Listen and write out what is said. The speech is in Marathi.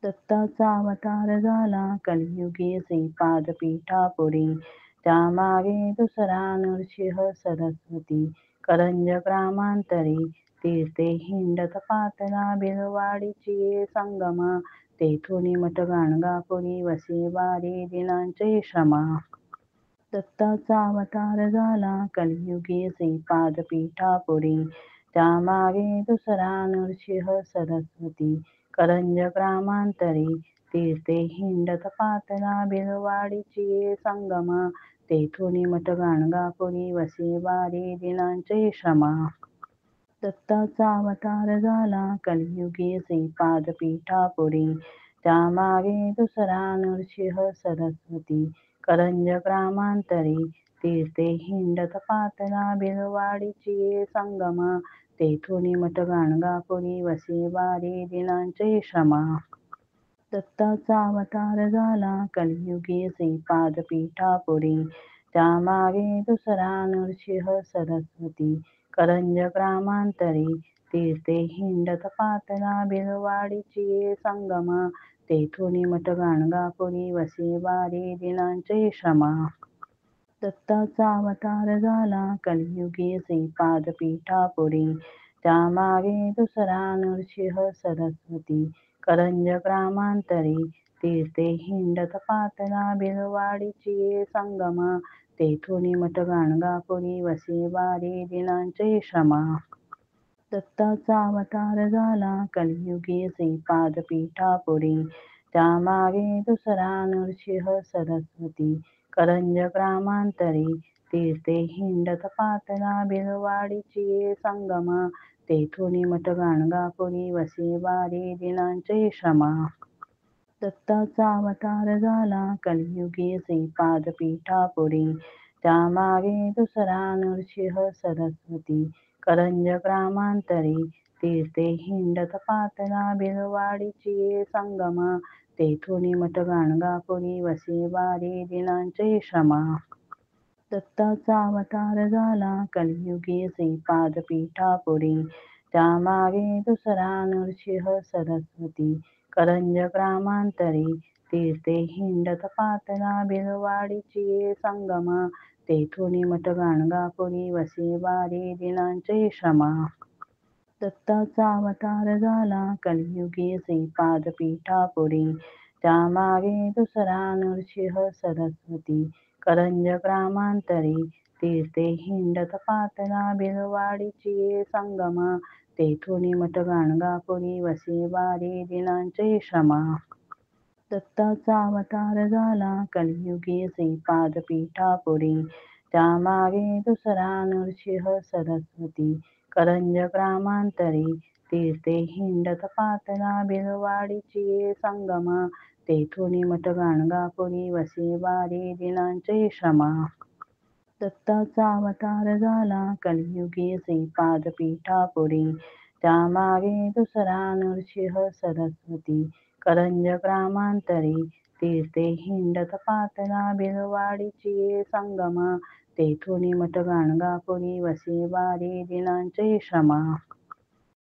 दत्ताचा अवतार झाला कलियुगी श्रीपादपीठापुरी. त्यामागे दुसरा नृसिंह सरस्वती. करंज ग्रामांतरी तीर्थे हिंडत पातला बिलवाडीची संगमा. तेथुनी मठ गाणगापुरी वसे वारी दिनांचे श्रमा. दत्ताचा अवतार झाला कलियुगी श्रीपादपीठापुरी. त्यामागे दुसरा नृसिंह सरस्वती. करंज ग्रामांतरी तीर्थे हिंडत पातला बिलवाडीची संगमा. तेथुनी मठ गाणगापुरी वसे वारी दिनांचे श्रमा. दत्ताचा अवतार झाला कलियुगी श्रीपादपीठापुरी. त्यामागे दुसरा नृसिंह सरस्वती. करंज ग्रामांतरी तीर्थे हिंडत पातला बिलवाडीची संगमा. तेथुनी मठ गाणगापुरी वसे वारी दिनांचे श्रमा. दत्ताचा अवतार झाला कलियुगी श्रीपादपीठापुरी. त्यामागे दुसरा नृसिंह सरस्वती. करंज ग्रामांतरी तीर्थे हिंडत पातला बिलवाडीची संगमा. तेथुनी मठ गाणगापुरी वसे वारी दिनांचे श्रमा. दत्ताचा अवतार झाला कलियुगी श्रीपादपीठापुरी. त्यामागे दुसरा नृसिंह सरस्वती. करंज ग्रामांतरी तीर्थे हिंडत पातला बिलवाडीची संगमा. तेथुनी मठ गाणगापुरी वसे वारी दिनांचे श्रमा. दत्ताचा अवतार झाला कलियुगी श्रीपादपीठापुरी. त्यामागे दुसरा नृसिंह सरस्वती. करंज ग्रामांतरी तीर्थे हिंडत पातला बिलवाडीची संगमा. तेथुनी मठ गाणगापुरी वसे वारी दिनांचे श्रमा. दत्ताचा अवतार झाला कलियुगी श्रीपादपीठापुरी. त्यामागे दुसरा नृसिंह सरस्वती. करंज ग्रामांतरी तीर्थे हिंडत पातला बिलवाडीची संगमा. तेथुनी मठ गाणगापुरी वसे वारी दिनांचे श्रमा. दत्ताचा अवतार झाला कलियुगी श्रीपादपीठापुरी. त्यामागे दुसरा नृसिंह सरस्वती. करंज ग्रामांतरी तीर्थे हिंडत पातला बिलवाडीची संगमा. तेथुनी मठ गाणगापुरी वसे वारी दिनांचे श्रमा. दत्ताचा अवतार झाला कलियुगी श्रीपादपीठापुरी. त्यामागे दुसरा नृसिंह सरस्वती. करंज ग्रामांतरी तीर्थे हिंडत पातला बिलवाडीची संगमा. तेथुनी मठ गाणगापुरी वसे वारी दिनांचे श्रमा. दत्ताचा अवतार झाला कलियुगी श्रीपादपीठापुरी. त्यामागे दुसरा नृसिंह सरस्वती. करंज ग्रामांतरी तीर्थे हिंडत पातला बिलवाडीची संगमा. तेथुनी मठ गाणगापुरी वसे वारी दिनांचे श्रमा. दत्ताचा अवतार झाला कलियुगी श्रीपादपीठापुरी. त्यामागे दुसरा नृसिंह सरस्वती. करंज ग्रामांतरी तीर्थे हिंडत पातला बिलवाडीची संगमा. तेथुनी मठ गाणगापुरी वसे वारी दिनांचे श्रमा.